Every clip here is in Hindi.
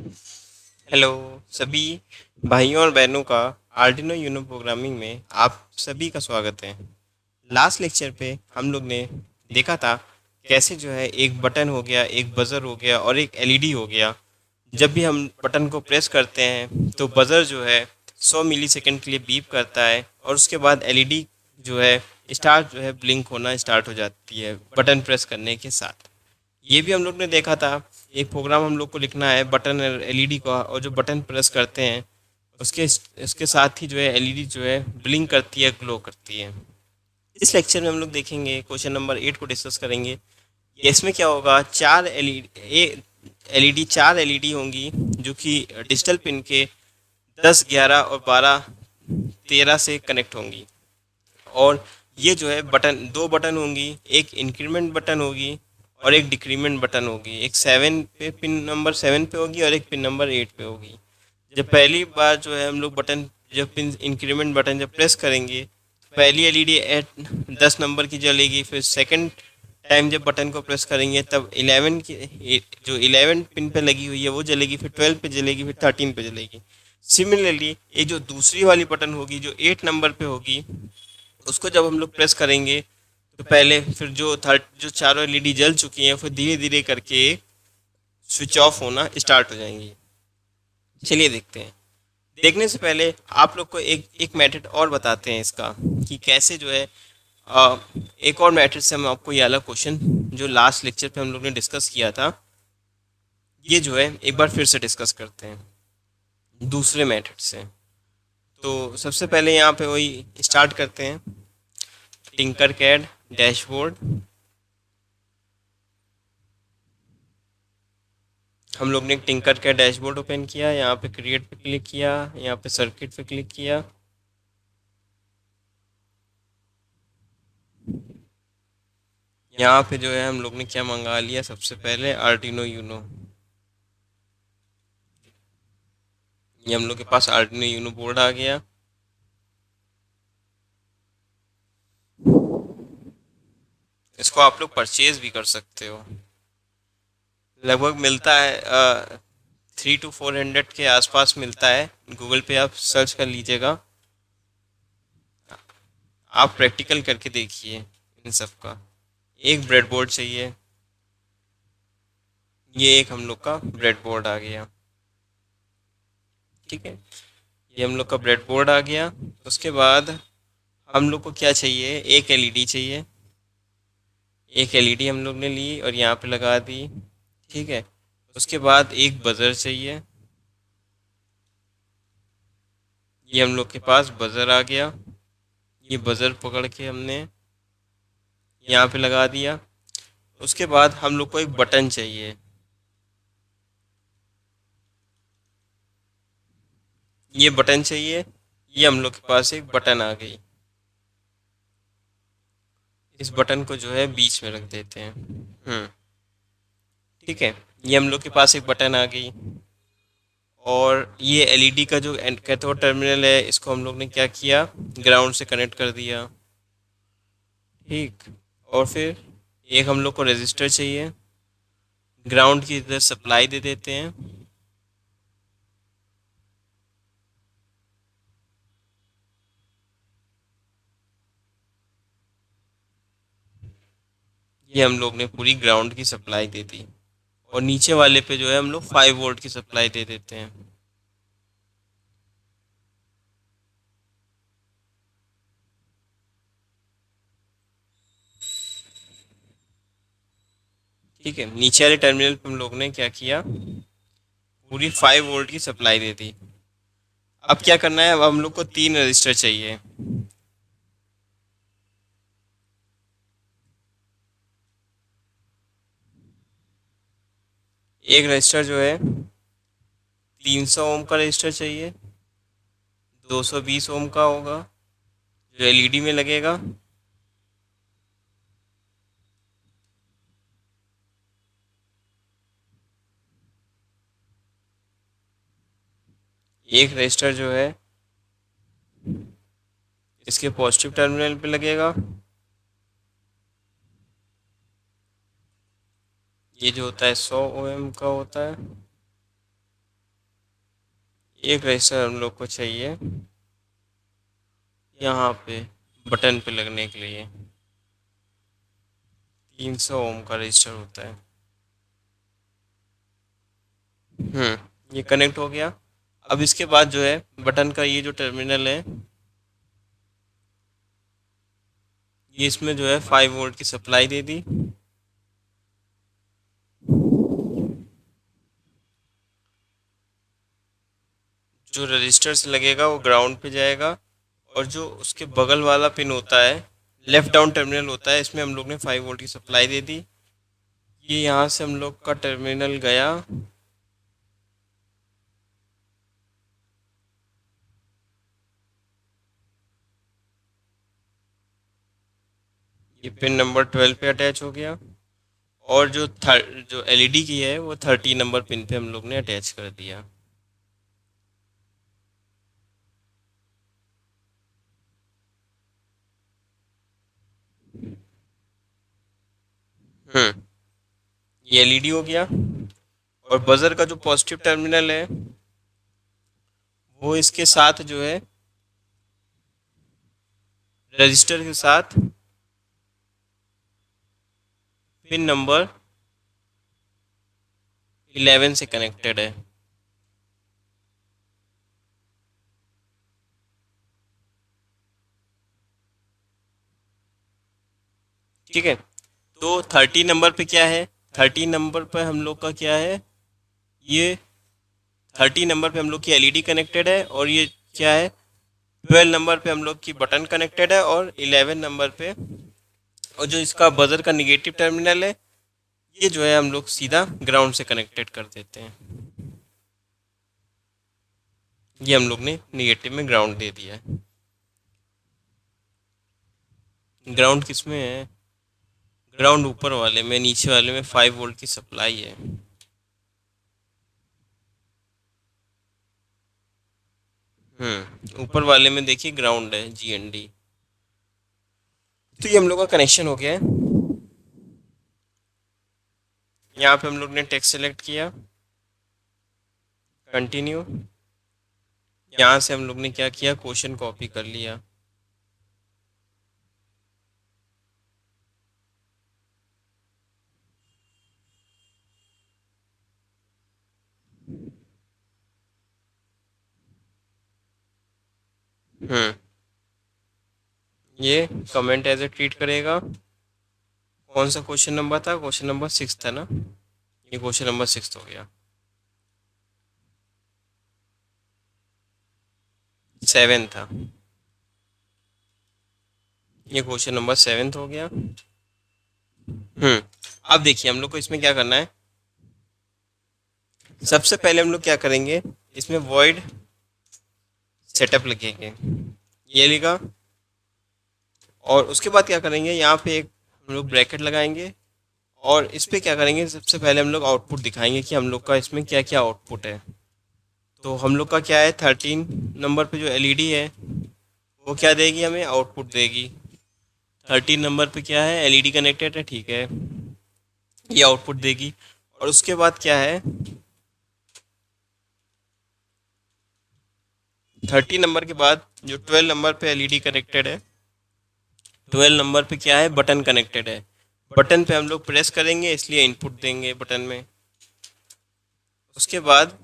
हेलो सभी भाइयों और बहनों का आर्डिनो यूनो प्रोग्रामिंग में आप सभी का स्वागत है। लास्ट लेक्चर पे हम लोग ने देखा था कैसे जो है एक बटन हो गया, एक बज़र हो गया और एक एलईडी हो गया। जब भी हम बटन को प्रेस करते हैं तो बज़र जो है 100 मिलीसेकंड के लिए बीप करता है और उसके बाद एलईडी जो है ब्लिंक होना स्टार्ट हो जाती है बटन प्रेस करने के साथ। ये भी हम लोग ने देखा था, एक प्रोग्राम हम लोग को लिखना है बटन और एलईडी का, और जो बटन प्रेस करते हैं उसके इसके साथ ही जो है एलईडी जो है ब्लिंक करती है, ग्लो करती है। इस लेक्चर में हम लोग देखेंगे, क्वेश्चन नंबर 8 को डिस्कस करेंगे कि इसमें क्या होगा। चार एलईडी चार एलईडी होंगी जो कि डिजिटल पिन के 10, 11 और 12, 13 से कनेक्ट होंगी। और ये जो है बटन, दो बटन होंगी, एक इंक्रीमेंट बटन होगी और एक डिक्रीमेंट बटन होगी। एक 7 पे, पिन नंबर 7 पे होगी और एक पिन नंबर 8 पे होगी। जब पहली बार जो है हम लोग बटन, जब पिन इंक्रीमेंट बटन जब प्रेस करेंगे तो पहली एलईडी 10 नंबर की जलेगी। फिर सेकंड टाइम जब बटन को प्रेस करेंगे तब 11 की, जो 11 पिन पे लगी हुई है वो जलेगी, फिर 12 पे जलेगी, फिर 13 पे जलेगी। सिमिलरली ये जो दूसरी वाली बटन होगी जो 8 नंबर पे होगी, उसको जब हम लोग प्रेस करेंगे तो पहले फिर जो चारों एलईडी जल चुकी हैं फिर धीरे धीरे करके स्विच ऑफ होना स्टार्ट हो जाएंगी। चलिए देखते हैं। देखने से पहले आप लोग को एक एक मेथड और बताते हैं इसका, कि कैसे जो है अ, एक और मेथड से हम आपको ये वाला क्वेश्चन जो लास्ट लेक्चर पे हम लोग ने डिस्कस किया था, ये जो है एक बार फिर से डिस्कस करते हैं दूसरे मेथड से। तो सबसे पहले यहाँ पे वही स्टार्ट करते हैं, टिंकर कैड डैशबोर्ड। हम लोग ने टिंकर का डैशबोर्ड ओपन किया, यहाँ पे क्रिएट पे क्लिक किया, यहाँ पे सर्किट पे क्लिक किया। यहाँ पे जो है हम लोग ने क्या मंगा लिया, सबसे पहले आर्डिनो यूनो। ये हम लोग के पास आर्डिनो यूनो बोर्ड आ गया। इसको आप लोग परचेज भी कर सकते हो, लगभग मिलता है 300 to 400 के आसपास मिलता है। गूगल पे आप सर्च कर लीजिएगा, आप प्रैक्टिकल करके देखिए इन सब का। एक ब्रेडबोर्ड चाहिए, ये एक हम लोग का ब्रेडबोर्ड आ गया। ठीक है, ये हम लोग का ब्रेडबोर्ड आ गया। उसके बाद हम लोग को क्या चाहिए, एक एलईडी चाहिए। एक एलईडी हम लोग ने ली और यहाँ पे लगा दी। ठीक है, उसके बाद एक बजर चाहिए। ये हम लोग के पास बजर आ गया। ये बजर पकड़ के हमने यहाँ पे लगा दिया। उसके बाद हम लोग को एक बटन चाहिए। ये बटन चाहिए, ये हम लोग के पास एक बटन आ गई। इस बटन को जो है बीच में रख देते हैं। ठीक है, ये हम लोग के पास एक बटन आ गई। और ये एलईडी का जो कैथोड टर्मिनल है, इसको हम लोग ने क्या किया, ग्राउंड से कनेक्ट कर दिया। ठीक, और फिर एक हम लोग को रेजिस्टर चाहिए, ग्राउंड की इधर सप्लाई दे देते हैं। ये हम लोग ने पूरी ग्राउंड की सप्लाई दे दी। और नीचे वाले पे जो है हम लोग 5 वोल्ट की सप्लाई दे देते हैं। ठीक है, नीचे वाले टर्मिनल पे हम लोग ने क्या किया, पूरी 5 वोल्ट की सप्लाई दे दी। अब क्या करना है, अब हम लोग को 3 रजिस्टर चाहिए। एक रजिस्टर जो है 300 ओम का रजिस्टर चाहिए, 220 ओम का होगा जो एलईडी में लगेगा। एक रजिस्टर जो है इसके पॉजिटिव टर्मिनल पे लगेगा। ये जो होता है 100 ओम का होता है। एक रजिस्टर हम लोग को चाहिए यहाँ पे बटन पे लगने के लिए। 300 ओम का रजिस्टर होता है। ये कनेक्ट हो गया। अब इसके बाद जो है बटन का ये जो टर्मिनल है, ये इसमें जो है 5 वोल्ट की सप्लाई दे दी। जो रजिस्टर से लगेगा वो ग्राउंड पे जाएगा, और जो उसके बगल वाला पिन होता है, लेफ्ट डाउन टर्मिनल होता है, इसमें हम लोग ने 5 वोल्ट की सप्लाई दे दी। ये यहाँ से हम लोग का टर्मिनल गया, ये पिन नंबर 12 पे अटैच हो गया, और जो एलईडी की है वो 30 नंबर पिन पे हम लोग ने अटैच कर दिया। हम्म ये एलईडी हो गया, और बजर का जो पॉजिटिव टर्मिनल है वो इसके साथ जो है रजिस्टर के साथ पिन नंबर 11 से कनेक्टेड है। ठीक है, तो 30 नंबर पे क्या है, 30 नंबर पे हम लोग का क्या है, ये 30 नंबर पे हम लोग की एलईडी कनेक्टेड है, और ये क्या है, 12 नंबर पे हम लोग की बटन कनेक्टेड है, और 11 नंबर पे, और जो इसका बजर का निगेटिव टर्मिनल है, ये जो है हम लोग सीधा ग्राउंड से कनेक्टेड कर देते हैं। ये हम लोग ने निगेटिव में ग्राउंड दे दिया है। ग्राउंड किस में है, ग्राउंड ऊपर वाले में, नीचे वाले में 5 वोल्ट की सप्लाई है। ऊपर वाले में देखिए ग्राउंड है, जीएनडी। तो ये हम लोग का कनेक्शन हो गया है। यहाँ पे हम लोग ने टेक्स्ट सेलेक्ट किया, कंटिन्यू। यहाँ से हम लोग ने क्या किया, क्वेश्चन कॉपी कर लिया। हम्म ये कमेंट एज ए ट्रीट करेगा। कौन सा क्वेश्चन नंबर था, क्वेश्चन नंबर 6 था ना, ये क्वेश्चन नंबर 6 हो गया। 7 था, ये क्वेश्चन नंबर 7 हो गया। अब देखिए हम लोग को इसमें क्या करना है। सबसे पहले हम लोग क्या करेंगे, इसमें वॉइड सेटअप लिखेंगे, ये लिखा। और उसके बाद क्या करेंगे, यहाँ पे एक हम लोग ब्रैकेट लगाएंगे, और इस पे क्या करेंगे, सबसे पहले हम लोग आउटपुट दिखाएंगे कि हम लोग का इसमें क्या क्या आउटपुट है। तो हम लोग का क्या है, 13 नंबर पे जो एलईडी है वो क्या देगी, हमें आउटपुट देगी। 13 नंबर पे क्या है, एलईडी कनेक्टेड है, ठीक है, ये आउटपुट देगी। और उसके बाद क्या है, 30 नंबर के बाद जो 12 नंबर पे एलईडी कनेक्टेड है, 12 नंबर पे क्या है, बटन कनेक्टेड है। बटन पे हम लोग प्रेस करेंगे, इसलिए इनपुट देंगे बटन में। उसके बाद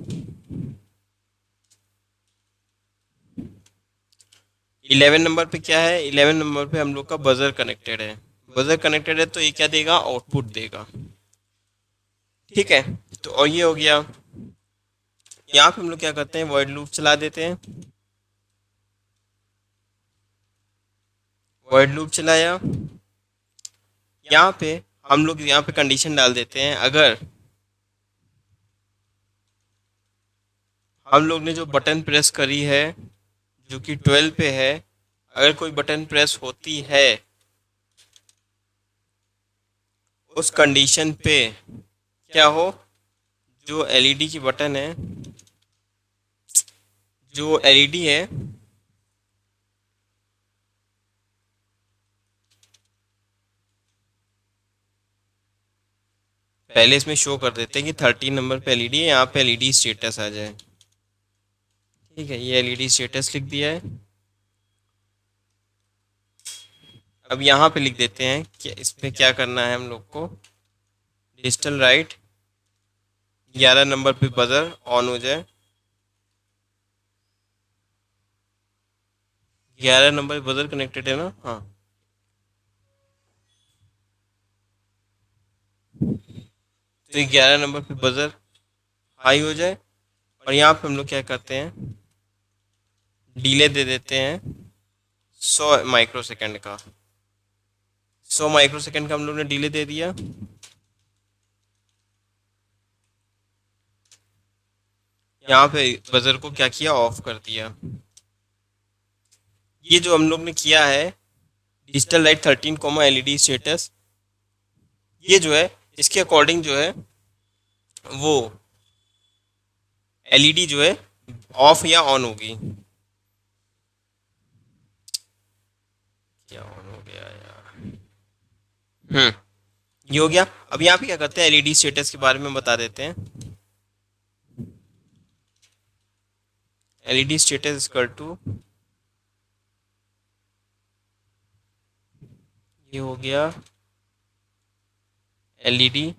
11 नंबर पे क्या है, 11 नंबर पे हम लोग का बजर कनेक्टेड है। बजर कनेक्टेड है तो ये क्या देगा, आउटपुट देगा। ठीक है, तो और ये हो गया। यहाँ पे हम लोग क्या करते हैं, वॉइड लूप चला देते हैं। वॉइड लूप चलाया, यहाँ पे हम लोग यहाँ पे कंडीशन डाल देते हैं, अगर हम लोग ने जो बटन प्रेस करी है जो कि 12 पे है, अगर कोई बटन प्रेस होती है उस कंडीशन पे क्या हो, जो एलईडी की बटन है, जो एलईडी है, पहले इसमें शो कर देते हैं कि 13 नंबर पे एलईडी है, यहाँ पे एलईडी स्टेटस आ जाए। ठीक है, ये एलईडी स्टेटस लिख दिया है। अब यहाँ पे लिख देते हैं कि इस पे क्या करना है हम लोग को। डिजिटल राइट 11 नंबर पे बजर ऑन हो जाए। 11 नंबर पे बजर कनेक्टेड है ना, हाँ। तो 11 नंबर पे बजर हाई हो जाए, और यहाँ पे हम लोग क्या करते हैं, डिले दे देते हैं 100 माइक्रोसेकंड का। 100 माइक्रोसेकंड का हम लोग ने डिले दे दिया। यहाँ पे बजर को क्या किया, ऑफ कर दिया। ये जो हम लोग ने किया है digital light 13 comma LED status, ये जो है इसके अकॉर्डिंग जो है वो एलईडी जो है ऑफ या ऑन होगी। क्या ऑन हो गया यार। ये हो गया। अब यहाँ पे क्या करते हैं, एलईडी स्टेटस के बारे में बता देते हैं। एलईडी स्टेटस इक्वल टू, ये हो गया एलईडी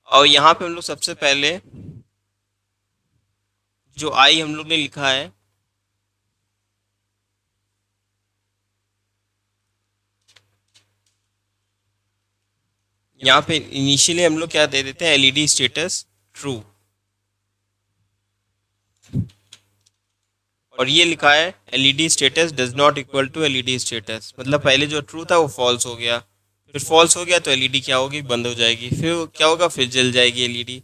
और यहाँ पे हम लोग सबसे पहले जो आई हम लोग ने लिखा है, यहाँ पे इनिशियली हम लोग क्या दे देते हैं, एलईडी स्टेटस ट्रू, और ये लिखा है LED status does not equal to LED status, मतलब पहले जो ट्रू था वो फॉल्स हो गया। फिर फॉल्स हो गया तो एलईडी क्या होगी, बंद हो जाएगी। फिर क्या होगा, फिर जल जाएगी एलईडी।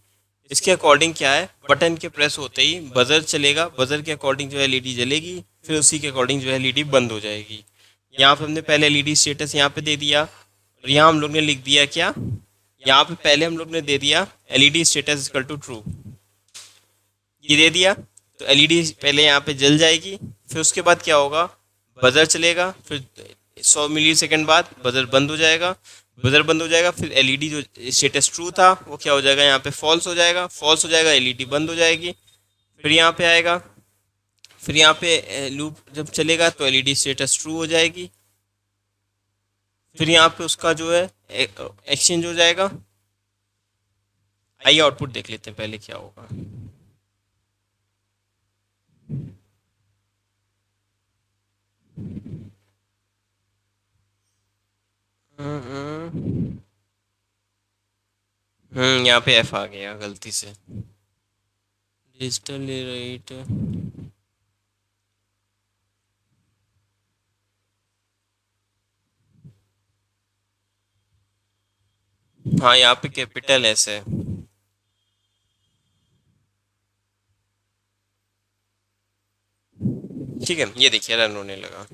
इसके अकॉर्डिंग क्या है, बटन के प्रेस होते ही बजर चलेगा, बजर के अकॉर्डिंग जो है एलईडी जलेगी, फिर उसी के अकॉर्डिंग जो है एलईडी बंद हो जाएगी। यहाँ पे हमने पहले एलईडी स्टेटस यहाँ पे दे दिया, और यहाँ हम लोग ने लिख दिया क्या, यहाँ पे पहले हम लोग ने दे दिया LED status equal to true, ये दे दिया। तो एलईडी पहले यहाँ पे जल जाएगी, फिर उसके बाद क्या होगा, बजर चलेगा, फिर 100 मिली सेकेंड बाद बजर बंद हो जाएगा। बजर बंद हो जाएगा, फिर एलईडी जो स्टेटस ट्रू था वो क्या हो जाएगा, यहाँ पे फॉल्स हो जाएगा। फॉल्स हो जाएगा, एलईडी बंद हो जाएगी। फिर यहाँ पे आएगा, फिर यहाँ पे लूप जब चलेगा तो एलईडी स्टेटस ट्रू हो जाएगी। फिर यहाँ पे उसका जो है एक्सचेंज हो जाएगा। आइए आउटपुट देख लेते हैं पहले क्या होगा। यहाँ पे एफ आ गया गलती से। डिजिटल राइट, हाँ यहाँ पे कैपिटल एस है। ठीक है, ये देखिए रन होने लगा।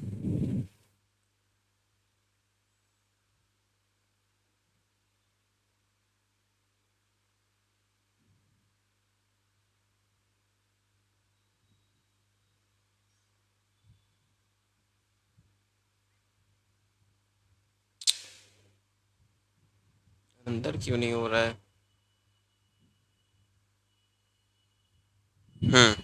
अंदर क्यों नहीं हो रहा है। हम्म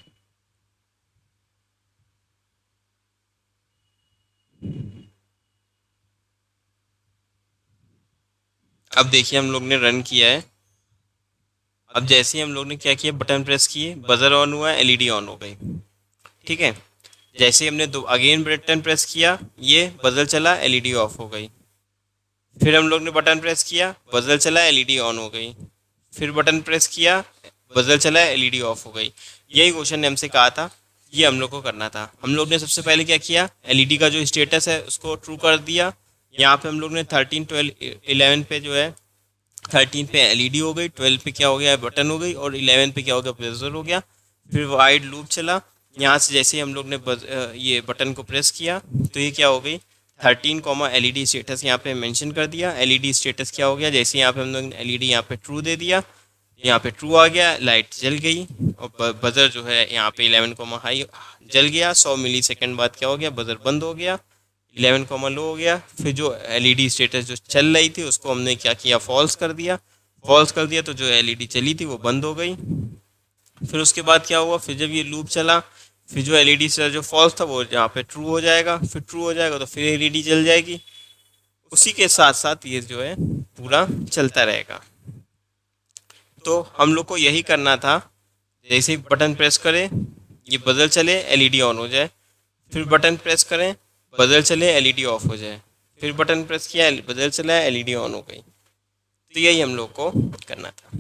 अब देखिए हम लोग ने रन किया है। अब जैसे ही हम लोग ने क्या किया, बटन प्रेस किए, बजर ऑन हुआ, एलईडी ऑन हो गई। ठीक है, जैसे ही हमने दो अगेन बटन प्रेस किया, ये बजर चला, एलईडी ऑफ हो गई। फिर हम लोग ने बटन प्रेस किया, बजर चला, एलईडी ऑन हो गई। फिर बटन प्रेस किया, बजर चला, एलईडी ऑफ हो गई। यही क्वेश्चन ने हमसे कहा था, ये हम लोग को करना था। हम लोग ने सबसे पहले क्या किया, एलईडी का जो स्टेटस है उसको ट्रू कर दिया। यहाँ पे हम लोग ने 13, 12, 11 पे जो है 13 पे एलईडी हो गई, 12 पे क्या हो गया, बटन हो गई, और 11 पे क्या हो गया, बजर हो गया। फिर वाइड लूप चला। यहाँ से जैसे ही हम लोग ने ये बटन को प्रेस किया तो ये क्या हो गई, 13 कॉमा एलईडी स्टेटस यहाँ पे मेंशन कर दिया। एलईडी स्टेटस क्या हो गया, जैसे यहाँ पे हम लोग एलईडी यहाँ पे ट्रू दे दिया, यहाँ पे ट्रू आ गया, लाइट जल गई और बजर जो है यहाँ पे 11 कॉमा हाई जल गया। 100 मिली सेकेंड बाद क्या हो गया, बजर बंद हो गया, 11 कॉमा लो हो गया। फिर जो एलईडी स्टेटस जो चल रही थी उसको हमने क्या किया, फॉल्स कर दिया। फॉल्स कर दिया तो जो एलईडी चली थी वो बंद हो गई। फिर उसके बाद क्या हुआ, फिर जब ये लूप चला, फिर जो एलईडी से जो फॉल्स था वो यहाँ पे ट्रू हो जाएगा, फिर ट्रू हो जाएगा तो फिर एलईडी जल जाएगी। उसी के साथ साथ ये जो है पूरा चलता रहेगा। तो हम लोग को यही करना था, जैसे ही बटन प्रेस करें ये बजर चले एलईडी ऑन हो जाए, फिर बटन प्रेस करें बजर चले एलईडी ऑफ हो जाए, फिर बटन प्रेस किया बजर चला एलईडी ऑन हो गई। तो यही हम लोग को करना था।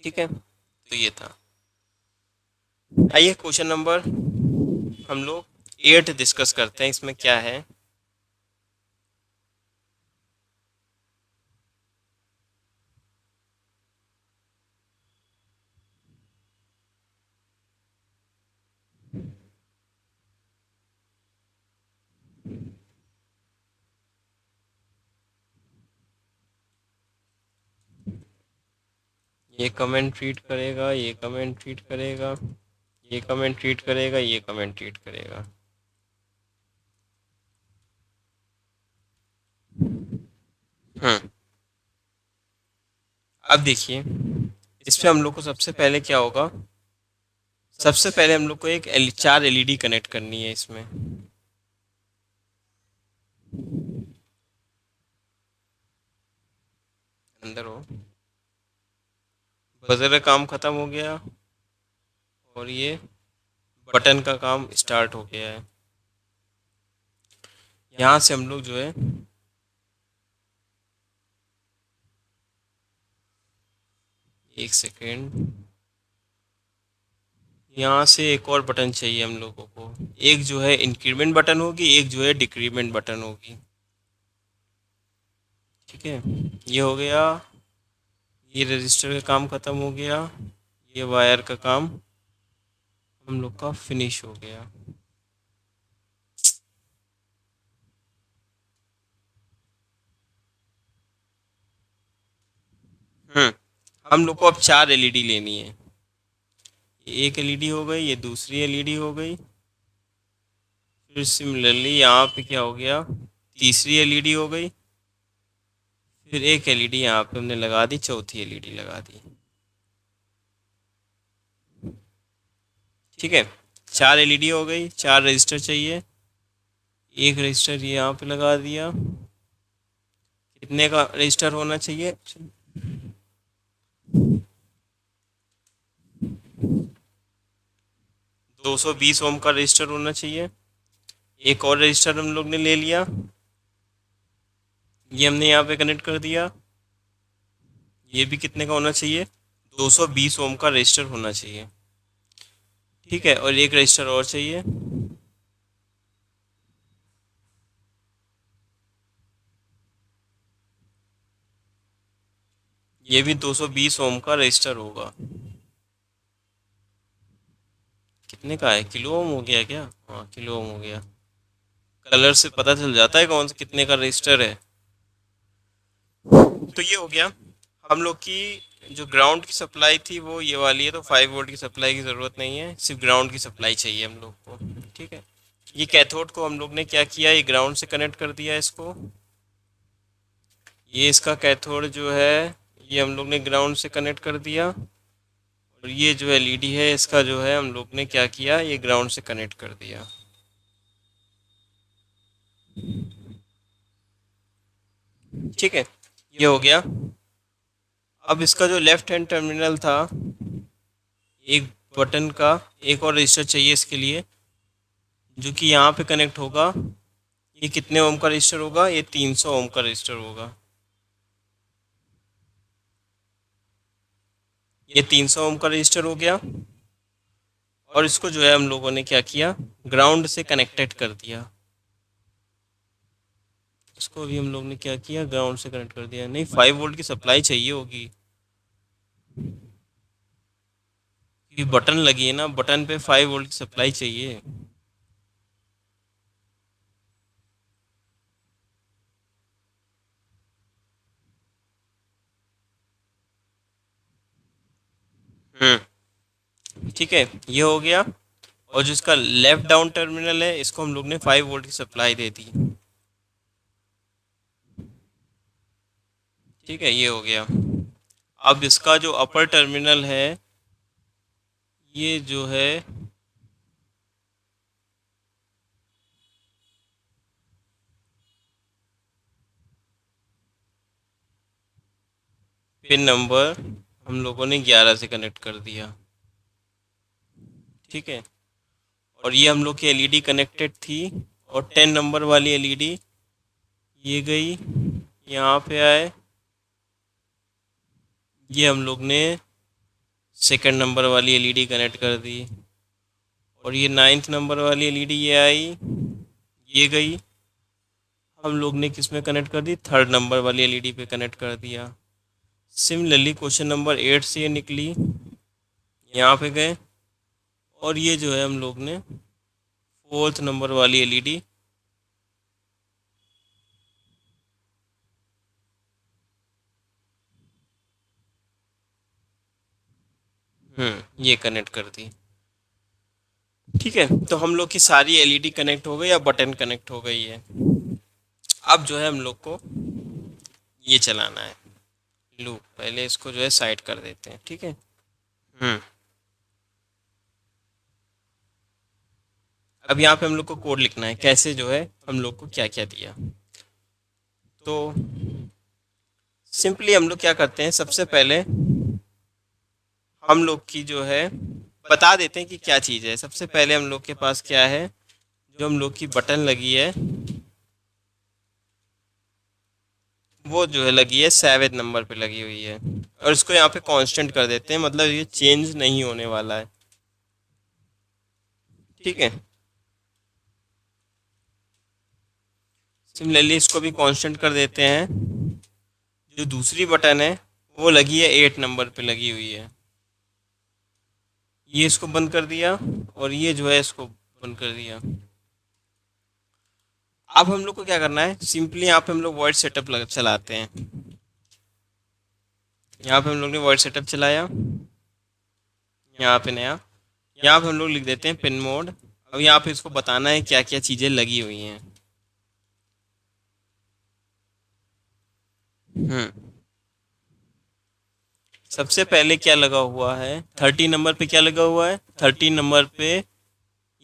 ठीक है, तो ये था। आइए क्वेश्चन नंबर हम लोग 8 डिस्कस करते हैं। इसमें क्या है, ये कमेंट रीड करेगा, ये कमेंट रीड करेगा, ये कमेंट रीड करेगा, ये कमेंट रीड करेगा। हम्म, अब देखिए इस पे हम लोग को सबसे पहले क्या होगा, सबसे पहले हम लोग को एक 4 एलईडी कनेक्ट करनी है इसमें। अंदर हो, बजर का काम खत्म हो गया और ये बटन का काम स्टार्ट हो गया है। यहाँ से हम लोग जो है, एक सेकेंड, यहाँ से एक और बटन चाहिए हम लोगों को। एक जो है इंक्रीमेंट बटन होगी, एक जो है डिक्रीमेंट बटन होगी। ठीक है, ये हो गया, ये रजिस्टर का काम खत्म हो गया, ये वायर का काम हम लोग का फिनिश हो गया। हम्म, हम लोग को अब 4 एलईडी लेनी है। एक एलईडी हो गई, ये दूसरी एलईडी हो गई, फिर सिमिलरली यहाँ पे क्या हो गया, तीसरी एलईडी हो गई, फिर एक एलईडी यहाँ पे हमने लगा दी, चौथी एलईडी लगा दी। ठीक है, 4 एलईडी हो गई, 4 रजिस्टर चाहिए, एक रजिस्टर ये यहाँ पे लगा दिया। कितने का रजिस्टर होना चाहिए, 220 ओम का रजिस्टर होना चाहिए। एक और रजिस्टर हम लोग ने ले लिया, ये हमने यहाँ पे कनेक्ट कर दिया। ये भी कितने का होना चाहिए, 220 ओम का रजिस्टर होना चाहिए। ठीक है, और एक रजिस्टर और चाहिए, ये भी 220 ओम का रजिस्टर होगा। कितने का है, किलो ओम हो गया क्या, हाँ किलो ओम हो गया। कलर से पता चल जाता है कौन सा कितने का रजिस्टर है। तो ये हो गया हम लोग की जो ग्राउंड की सप्लाई थी वो ये वाली है, तो 5 वोल्ट की सप्लाई की ज़रूरत नहीं है, सिर्फ ग्राउंड की सप्लाई चाहिए हम लोग को। ठीक है, ये कैथोड को हम लोग ने क्या किया, ये ग्राउंड से कनेक्ट कर दिया इसको। ये इसका कैथोड जो है ये हम लोग ने ग्राउंड से कनेक्ट कर दिया, और ये जो एलईडी है इसका जो है हम लोग ने क्या किया, ये ग्राउंड से कनेक्ट कर दिया। ठीक है, ये हो गया। अब इसका जो लेफ्ट हैंड टर्मिनल था, एक बटन का एक और रजिस्टर चाहिए इसके लिए, जो कि यहाँ पे कनेक्ट होगा। ये कितने ओम का रजिस्टर होगा, ये 300 ओम का रजिस्टर होगा। ये 300 ओम का रजिस्टर हो गया, और इसको जो है हम लोगों ने क्या किया, ग्राउंड से कनेक्टेड कर दिया। इसको भी हम लोग ने क्या किया, ग्राउंड से कनेक्ट कर दिया। नहीं, 5 वोल्ट की सप्लाई चाहिए होगी, क्योंकि बटन लगी है ना, बटन पे 5 वोल्ट की सप्लाई चाहिए। ठीक है, ये हो गया। और जो इसका लेफ्ट डाउन टर्मिनल है, इसको हम लोग ने 5 वोल्ट की सप्लाई दे दी। ठीक है, ये हो गया। अब इसका जो अपर टर्मिनल है, ये जो है पिन नंबर हम लोगों ने 11 से कनेक्ट कर दिया। ठीक है, और ये हम लोग की एलईडी कनेक्टेड थी, और 10 नंबर वाली एलईडी ये गई यहाँ पे आए, ये हम लोग ने सेकंड नंबर वाली एलईडी कनेक्ट कर दी, और ये 9th नंबर वाली एलईडी ये आई, ये गई, हम लोग ने किस में कनेक्ट कर दी, थर्ड नंबर वाली एलईडी पे कनेक्ट कर दिया। सिमिलरली क्वेश्चन नंबर 8 से ये निकली, यहाँ पे गए, और ये जो है हम लोग ने फोर्थ नंबर वाली एलईडी ये कनेक्ट कर दी। ठीक है, तो हम लोग की सारी एलईडी कनेक्ट हो गई या बटन कनेक्ट हो गई है। अब जो है हम लोग को ये चलाना है लूप। पहले इसको जो है साइड कर देते हैं। ठीक है, हम्म अब यहाँ पे हम लोग को कोड लिखना है, कैसे जो है हम लोग को क्या क्या दिया। तो सिंपली हम लोग क्या करते हैं, सबसे पहले हम लोग की जो है बता देते हैं कि क्या चीज़ है। सबसे पहले हम लोग के पास क्या है, जो हम लोग की बटन लगी है वो जो है लगी है 7 नंबर पे लगी हुई है, और इसको यहाँ पे कांस्टेंट कर देते हैं, मतलब ये चेंज नहीं होने वाला है। ठीक है, सिमिलरली इसको भी कांस्टेंट कर देते हैं। जो दूसरी बटन है वो लगी है 8 नंबर पे लगी हुई है, ये इसको बंद कर दिया, और ये जो है इसको बंद कर दिया। अब हम लोग को क्या करना है, सिंपली यहाँ पे हम लोग वॉइड सेटअप चलाते हैं। यहाँ पे हम लोग ने वॉइड सेटअप चलाया, यहाँ पे नया, यहाँ पे हम लोग लिख देते हैं पिन मोड। अब यहाँ पे इसको बताना है क्या क्या चीज़ें लगी हुई हैं। हम्म सबसे पहले क्या लगा हुआ है, 13 नंबर पे क्या लगा हुआ है, 13 नंबर पे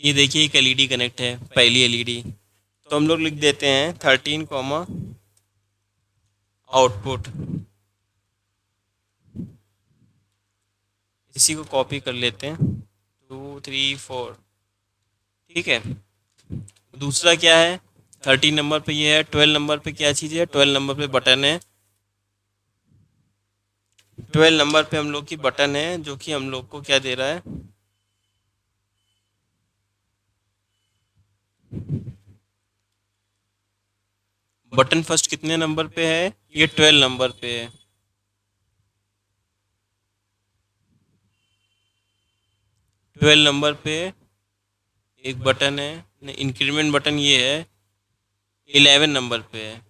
ये देखिए एक एलईडी कनेक्ट है, पहली एलईडी। तो हम लोग लिख देते हैं 13 कॉमा आउटपुट। इसी को कॉपी कर लेते हैं, 2 3 4। ठीक है, दूसरा क्या है, 13 नंबर पे ये है, 12 नंबर पे क्या चीज़ है, 12 नंबर पे बटन है। 12 नंबर पे हम लोग की बटन है, जो कि हम लोग को क्या दे रहा है, बटन फर्स्ट कितने नंबर पे है, ये 12 नंबर पे है। 12 नंबर पे एक बटन है, इंक्रीमेंट बटन ये है, 11 नंबर पे है,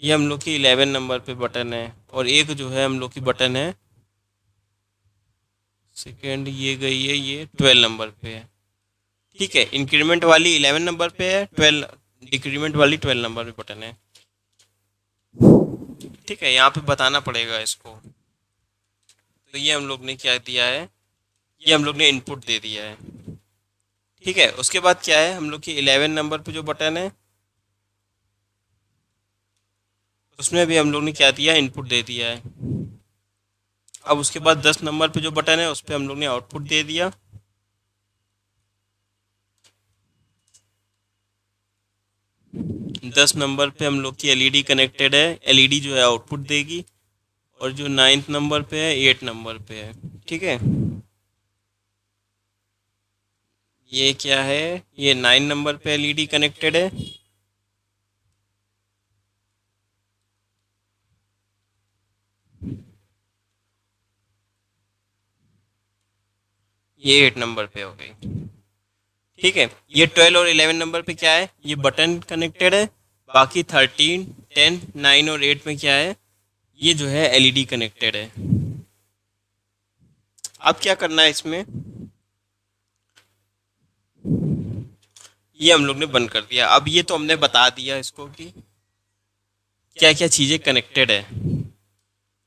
ये हम लोग की 11 नंबर पे बटन है। और एक जो है हम लोग की बटन है सेकेंड, ये गई है, ये 12 नंबर पे है। ठीक है, इंक्रीमेंट वाली 11 नंबर पे है, 12 डिक्रीमेंट वाली 12 नंबर पे बटन है। ठीक है, यहाँ पे बताना पड़ेगा इसको। तो ये हम लोग ने क्या दिया है, ये हम लोग ने इनपुट दे दिया है। ठीक है, उसके बाद क्या है, हम लोग की 11 नंबर पे जो बटन है उसमें भी हम लोग ने क्या दिया, इनपुट दे दिया है। अब उसके बाद 10 नंबर पे जो बटन है उस पर हम लोग ने आउटपुट दे दिया। 10 नंबर पे हम लोग की एलईडी कनेक्टेड है, एलईडी जो है आउटपुट देगी। और जो 9th नंबर पे है 8 नंबर पे है। ठीक है, ये क्या है, ये 9 नंबर पे एलईडी कनेक्टेड है, ये 8 नंबर पे हो गई। ठीक है, ये 12 और 11 नंबर पे क्या है, ये बटन कनेक्टेड है। बाकी 13 10 9 और 8 में क्या है, ये जो है एलईडी कनेक्टेड है। अब क्या करना है इसमें, ये हम लोग ने बंद कर दिया। अब ये तो हमने बता दिया इसको कि क्या क्या चीज़ें कनेक्टेड है।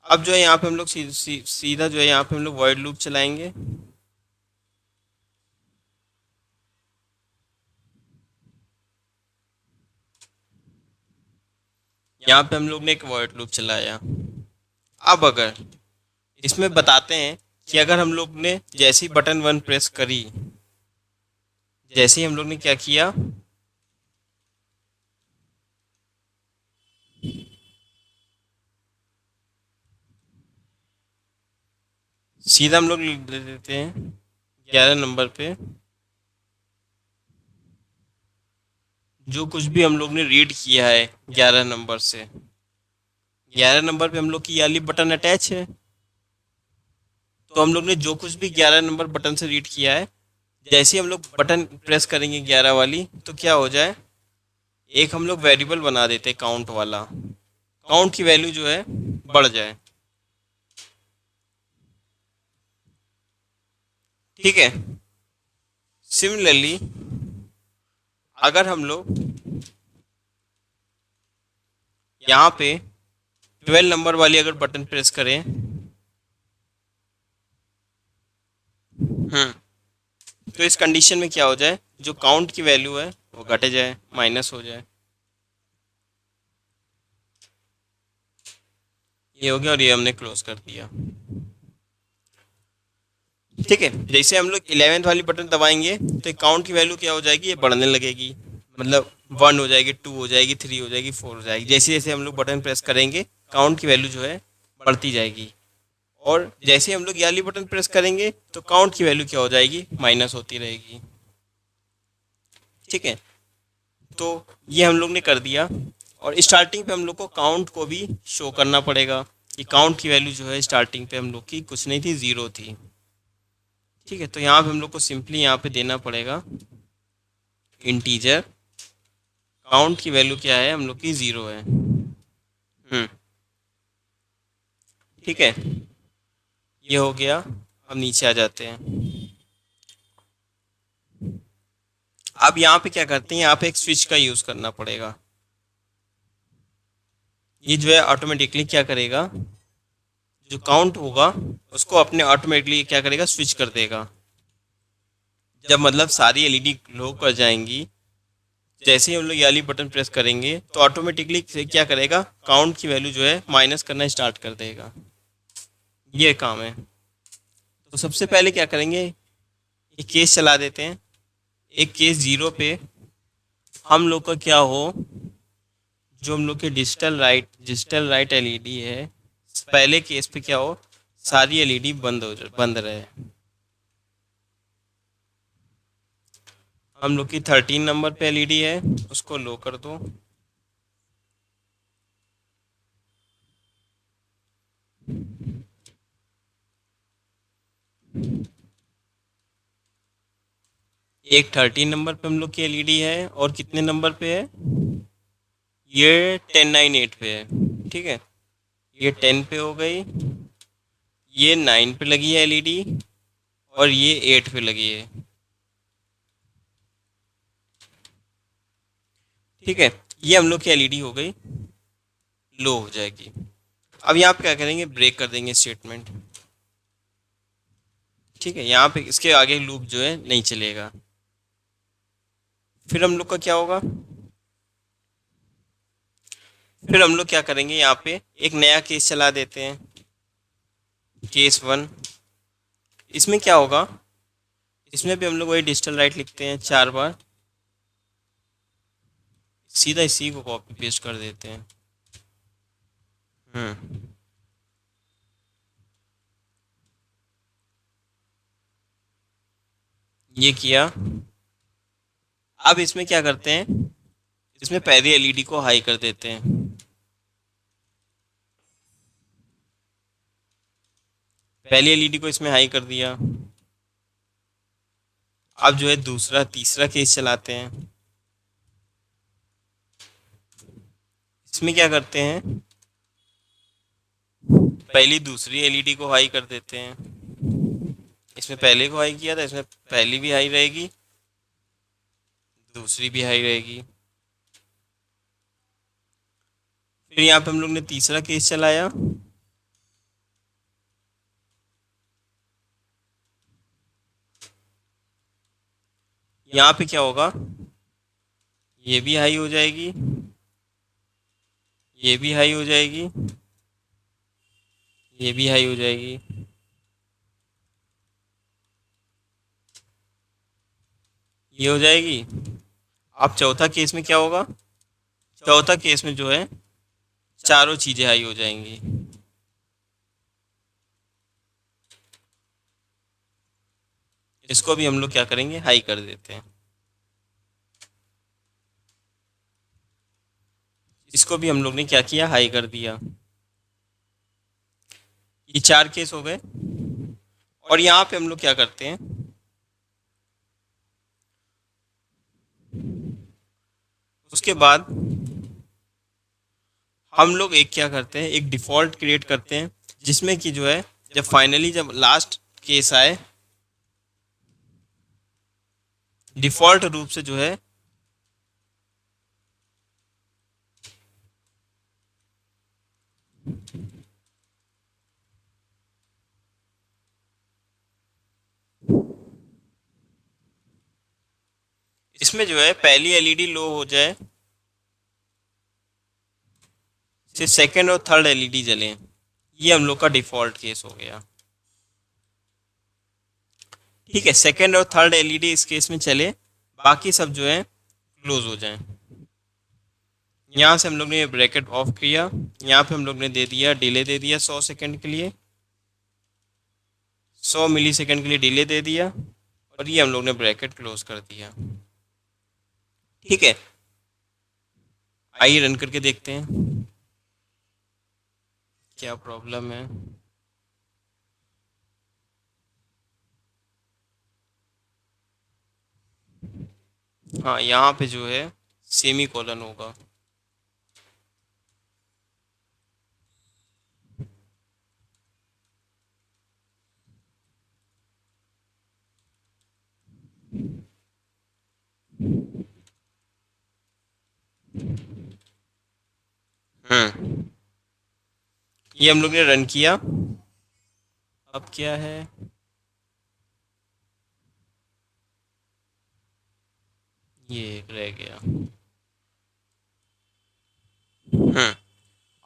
अब जो है यहाँ पे हम लोग सीधा जो है यहाँ पे हम लोग वॉइड लूप चलाएंगे। यहाँ पे हम लोग ने एक वॉइड लूप चलाया। अब अगर इसमें बताते हैं कि अगर हम लोग ने जैसे ही बटन 1 प्रेस करी, जैसे ही हम लोग ने क्या किया, सीधा हम लोग दे देते हैं 11 नंबर पे जो कुछ भी हम लोग ने रीड किया है 11 नंबर से। 11 नंबर पे हम लोग की ये वाली बटन अटैच है, तो हम लोग ने जो कुछ भी 11 नंबर बटन से रीड किया है, जैसे ही हम लोग बटन प्रेस करेंगे 11 वाली, तो क्या हो जाए, एक हम लोग वेरिएबल बना देते हैं काउंट वाला, काउंट की वैल्यू जो है बढ़ जाए। ठीक है। सिमिलरली अगर हम लोग यहाँ पे 12 नंबर वाली अगर बटन प्रेस करें, तो इस कंडीशन में क्या हो जाए, जो काउंट की वैल्यू है वो घटे जाए, माइनस हो जाए। ये हो गया और ये हमने क्लोज कर दिया। ठीक है। जैसे हम लोग 11th वाली बटन दबाएंगे तो काउंट की वैल्यू क्या हो जाएगी, ये बढ़ने लगेगी। मतलब 1 हो जाएगी, 2 हो जाएगी, 3 हो जाएगी, 4 हो जाएगी। जैसे जैसे हम लोग बटन प्रेस करेंगे काउंट की वैल्यू जो है बढ़ती जाएगी। और जैसे हम लोग ये वाली बटन प्रेस करेंगे तो काउंट की वैल्यू क्या हो जाएगी, माइनस होती रहेगी। ठीक है। तो ये हम लोग ने कर दिया। और स्टार्टिंग पे हम लोग को काउंट को भी शो करना पड़ेगा कि काउंट की वैल्यू जो है स्टार्टिंग पे हम लोग की कुछ नहीं थी, 0 थी। ठीक है। तो यहाँ पे हम लोग को सिंपली यहाँ पे देना पड़ेगा इंटीजर, काउंट की वैल्यू क्या है हम लोग की 0 है। ठीक है। ये हो गया। अब नीचे आ जाते हैं। अब यहाँ पे क्या करते हैं, यहाँ पे एक स्विच का यूज़ करना पड़ेगा। ये जो है ऑटोमेटिकली क्या करेगा, जो काउंट होगा उसको अपने ऑटोमेटिकली क्या करेगा, स्विच कर देगा। जब मतलब सारी एलईडी ग्लो कर जाएंगी, जैसे ही हम लोग ये वाली बटन प्रेस करेंगे तो ऑटोमेटिकली क्या करेगा, काउंट की वैल्यू जो है माइनस करना स्टार्ट कर देगा। ये काम है। तो सबसे पहले क्या करेंगे, एक केस चला देते हैं। एक केस 0 पे हम लोग का क्या हो, जो हम लोग के डिजिटल राइट एलईडी है, पहले केस पे क्या हो, सारी एलईडी बंद रहे। हम लोग की 13 नंबर पे एलईडी है, उसको लो कर दो। एक 13 नंबर पे हम लोग की एलईडी है, और कितने नंबर पे है, ये 1098 पे है। ठीक है। ये 10 पे हो गई, ये 9 पे लगी है एलईडी, और ये 8 पे लगी है। ठीक है। ये हम लोग की एलईडी हो गई, लो हो जाएगी। अब यहाँ पे क्या करेंगे, ब्रेक कर देंगे स्टेटमेंट। ठीक है। यहाँ पे इसके आगे लूप जो है नहीं चलेगा। फिर हम लोग का क्या होगा, फिर हम लोग क्या करेंगे, यहाँ पे एक नया केस चला देते हैं, केस 1। इसमें क्या होगा, इसमें भी हम लोग वही डिजिटल राइट लिखते हैं 4 बार, सीधा इसी को कॉपी पेस्ट कर देते हैं। हम्म ये किया। अब इसमें क्या करते हैं, इसमें पहली एलईडी को हाई कर देते हैं। पहली एलईडी को इसमें हाई कर दिया। अब जो है दूसरा तीसरा केस चलाते हैं। इसमें क्या करते हैं, पहली दूसरी एलईडी को हाई कर देते हैं। इसमें पहले को हाई किया था, इसमें पहली भी हाई रहेगी, दूसरी भी हाई रहेगी। फिर यहाँ पे हम लोग ने तीसरा केस चलाया, यहाँ पे क्या होगा, ये भी हाई हो जाएगी, ये भी हाई हो जाएगी, ये भी हाई हो जाएगी, ये हो जाएगी। अब चौथा केस में क्या होगा, चौथा केस में जो है चारों चीजें हाई हो जाएंगी। इसको भी हम लोग क्या करेंगे, हाई कर देते हैं। इसको भी हम लोग ने क्या किया, हाई कर दिया। ये चार केस हो गए। और यहाँ पे हम लोग क्या करते हैं, उसके बाद हम लोग एक क्या करते हैं, एक डिफ़ॉल्ट क्रिएट करते हैं, जिसमें कि जो है जब फाइनली जब लास्ट केस आए, डिफ़ॉल्ट रूप से जो है इसमें जो है पहली एलईडी लो हो जाए, सिर्फ सेकंड और थर्ड एलईडी जले। ये हम लोग का डिफ़ॉल्ट केस हो गया। ठीक है, सेकंड और थर्ड एलईडी इस केस में चले, बाकी सब जो है क्लोज हो जाए। यहाँ से हम लोग ने ये ब्रैकेट ऑफ किया, यहाँ पे हम लोग ने दे दिया डिले, दे दिया 100 सेकंड के लिए, 100 मिली सेकंड के लिए डिले दे दिया, और ये हम लोग ने ब्रैकेट क्लोज कर दिया। ठीक है, आइए रन करके देखते हैं क्या प्रॉब्लम है। हाँ, यहाँ पे जो है सेमी कोलन होगा। हम्म, ये हम लोग ने रन किया। अब क्या है, ये एक रह गया। हम्म,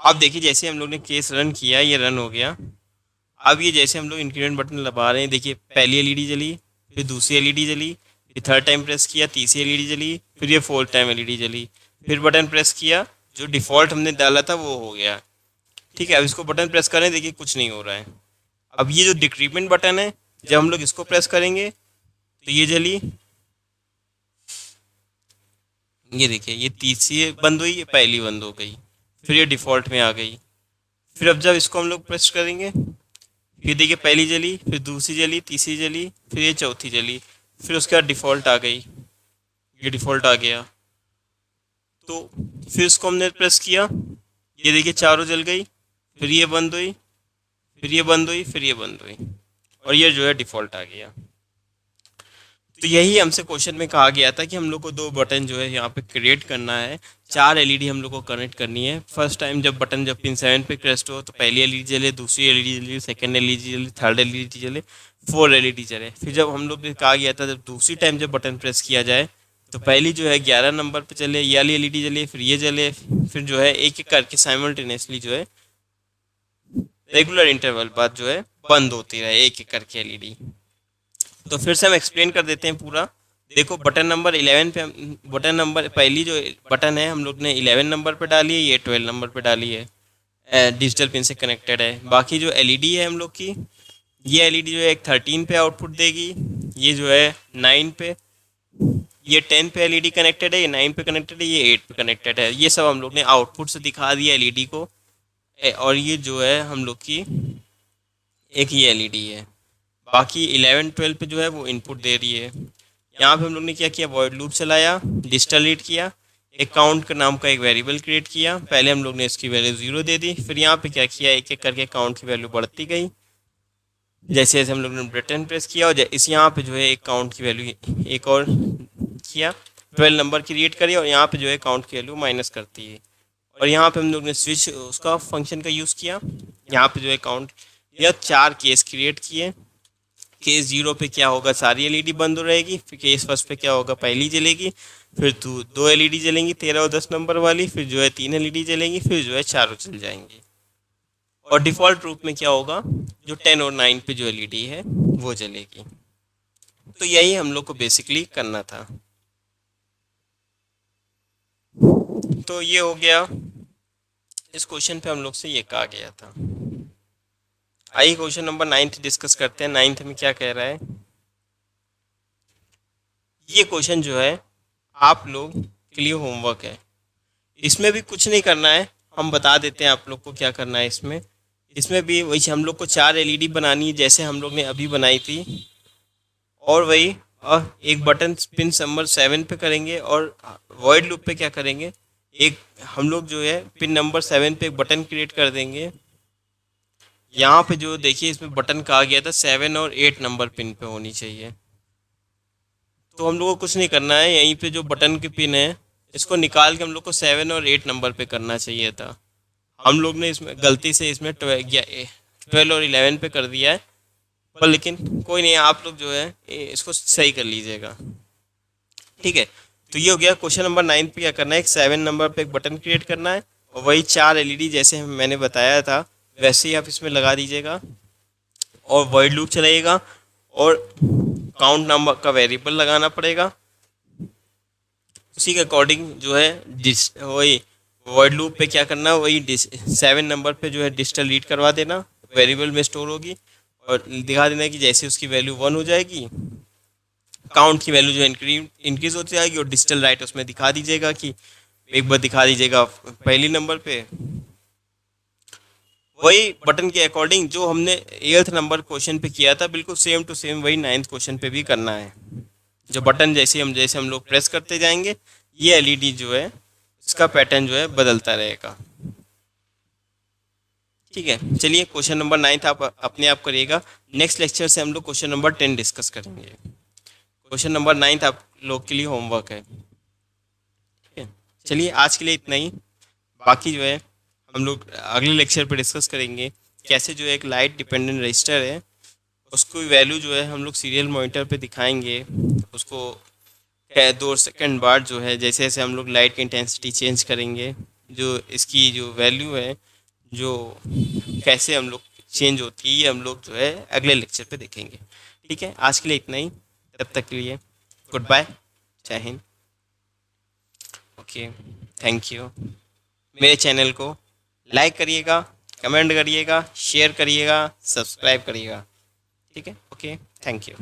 अब देखिए जैसे हम लोग ने केस रन किया, ये रन हो गया। अब ये जैसे हम लोग इंक्रीमेंट बटन दबा रहे हैं, देखिए पहली एलईडी जली, फिर दूसरी एलईडी जली, फिर थर्ड टाइम प्रेस किया, तीसरी एलईडी जली, फिर ये फोर्थ टाइम एलईडी जली, फिर बटन प्रेस किया, जो डिफ़ॉल्ट हमने डाला था वो हो गया। ठीक है, अब इसको बटन प्रेस करें, देखिए कुछ नहीं हो रहा है। अब ये जो डिक्रीमेंट बटन है, जब हम लोग इसको प्रेस करेंगे तो ये जली, ये देखिए ये तीसरी बंद हुई, ये पहली बंद हो गई, फिर ये डिफ़ॉल्ट में आ गई। फिर अब जब इसको हम लोग प्रेस करेंगे, फिर देखिए पहली जली, फिर दूसरी जली, तीसरी जली, फिर ये चौथी जली, फिर उसके बाद डिफ़ॉल्ट आ गई, ये डिफ़ॉल्ट आ गया। तो फिर इसको हमने प्रेस किया, ये देखिए चारों जल गई, फिर ये बंद हुई, फिर ये बंद हुई, फिर ये बंद हुई, और ये जो है डिफ़ॉल्ट आ गया। तो यही हमसे क्वेश्चन में कहा गया था कि हम लोग को दो बटन जो है यहाँ पे क्रिएट करना है, चार एलईडी हम लोग को कनेक्ट करनी है। फर्स्ट टाइम जब बटन जब पिन 7 पे क्रेस्ट हो तो पहली एलईडी जले, दूसरी एलईडी जले, सेकंड एलईडी जले, थर्ड एलईडी जले, फोर एलईडी जले। फिर जब हम लोग ने कहा गया था जब दूसरी टाइम जब बटन प्रेस किया जाए तो पहली जो है 11 नंबर पे चले, ये वाली एलईडी जले, फिर ये जले, फिर जो है एक एक करके साइमल्टेनियसली जो है रेगुलर इंटरवल बाद जो है बंद होती रहे एक एक करके एलईडी। तो फिर से हम एक्सप्लेन कर देते हैं पूरा। देखो बटन नंबर 11 पे बटन नंबर पहली जो बटन है हम लोग ने 11 नंबर पे डाली है, ये 12 नंबर पे डाली है, डिजिटल पिन से कनेक्टेड है। बाकी जो एलईडी है हम लोग की, ये एलईडी जो है एक 13 पे आउटपुट देगी, ये जो है 9 पे, ये 10 पे एलईडी कनेक्टेड है, ये 9 पे कनेक्टेड है, ये 8 पे कनेक्टेड है। ये सब हम लोग ने आउटपुट से दिखा दिया एलईडी को। और ये जो है हम लोग की एक ये एलईडी है। बाकी 11 12 पे जो है वो इनपुट दे रही है। यहाँ पे हम लोग ने क्या किया, वॉइड लूप चलाया, डिजिटल रीड किया, एक काउंट का नाम का एक वेरिएबल क्रिएट किया। पहले हम लोग ने इसकी वैल्यू 0 दे दी, फिर यहाँ पे क्या किया, एक एक करके काउंट की वैल्यू बढ़ती गई। जैसे जैसे हम लोग ने बटन प्रेस किया और इस यहाँ पे जो है एक काउंट की वैल्यू एक और किया, 12 नंबर क्रिएट करी और यहाँ पे जो है काउंट की वैल्यू माइनस करती है। और यहाँ पे हम लोग ने स्विच उसका फंक्शन का यूज़ किया, यहाँ पे जो है काउंट या 4 केस क्रिएट किए। केस 0 पे क्या होगा, सारी एलईडी बंद हो रहेगी। फिर केस फर्स्ट पे क्या होगा, पहली जलेगी। फिर 2 एलईडी जलेंगी 13 और 10 नंबर वाली। फिर जो है 3 एलईडी जलेंगी। फिर जो है चारों चल जाएंगी। और डिफ़ॉल्ट रूप में क्या होगा, जो 10 और 9 पे जो एलईडी है वो जलेगी। तो यही हम लोग को बेसिकली करना था। तो ये हो गया, इस क्वेश्चन पे हम लोग से ये कहा गया था। आइए क्वेश्चन नंबर 9 डिस्कस करते हैं। 9 में क्या कह रहा है, ये क्वेश्चन जो है आप लोग के लिए होमवर्क है। इसमें भी कुछ नहीं करना है, हम बता देते हैं आप लोग को क्या करना है। इसमें इसमें भी वही हम लोग को 4 एलईडी बनानी है जैसे हम लोग ने अभी बनाई थी। और वही एक बटन पिन नंबर 7 पे करेंगे और वॉइड लूप पे क्या करेंगे, एक हम लोग जो है पिन नंबर 7 पे एक बटन क्रिएट कर देंगे। यहाँ पे जो देखिए इसमें बटन कहा गया था 7 और 8 नंबर पिन पे होनी चाहिए। तो हम लोग को कुछ नहीं करना है, यहीं पे जो बटन की पिन है इसको निकाल के हम लोग को 7 और 8 नंबर पे करना चाहिए था। हम लोग ने इसमें गलती से इसमें 12 और 11 पे कर दिया है, पर लेकिन कोई नहीं, आप लोग जो है इसको सही कर लीजिएगा। ठीक है, तो ये हो गया। क्वेश्चन नंबर 9 पे क्या करना है, एक 7 नंबर पे एक बटन क्रिएट करना है और वही 4 एलईडी जैसे मैंने बताया था वैसे ही आप इसमें लगा दीजिएगा। और वॉइड लूप चलाइएगा और काउंट नंबर का वेरिएबल लगाना पड़ेगा। उसी के अकॉर्डिंग जो है वही वॉइड लूप पे क्या करना है, वही 7 नंबर पे जो है डिजिटल रीड करवा देना, वेरिएबल में स्टोर होगी। और दिखा देना कि जैसे उसकी वैल्यू 1 हो जाएगी, काउंट की वैल्यू जो है इंक्रीज होती जाएगी। और डिजिटल राइट उसमें दिखा दीजिएगा कि एक बार दिखा दीजिएगा पहली नंबर पे वही बटन के अकॉर्डिंग जो हमने 8th नंबर क्वेश्चन पे किया था, बिल्कुल सेम टू सेम वही 9th क्वेश्चन पे भी करना है। जो बटन जैसे हम लोग प्रेस करते जाएंगे, ये एलईडी जो है इसका पैटर्न जो है बदलता रहेगा। ठीक है, चलिए क्वेश्चन नंबर 9 आप अपने आप करिएगा। नेक्स्ट लेक्चर से हम लोग क्वेश्चन नंबर 10 डिस्कस करेंगे। क्वेश्चन नंबर 9 आप लोग के लिए होमवर्क है। ठीक है, चलिए आज के लिए इतना ही। बाकी जो है हम लोग अगले लेक्चर पे डिस्कस करेंगे कैसे जो एक लाइट डिपेंडेंट रजिस्टर है उसको वैल्यू जो है हम लोग सीरियल मॉनिटर पे दिखाएंगे। उसको 2 सेकंड बाद जो है जैसे जैसे हम लोग लाइट की इंटेंसिटी चेंज करेंगे, जो इसकी जो वैल्यू है जो कैसे हम लोग चेंज होती है, ये हम लोग जो है अगले लेक्चर पे देखेंगे। ठीक है, आज के लिए इतना ही। तब तक के लिए गुड बाय, जय हिंद। Okay, thank you. मेरे चैनल को लाइक करिएगा, कमेंट करिएगा, शेयर करिएगा, सब्सक्राइब करिएगा। ठीक है, ओके, थैंक यू।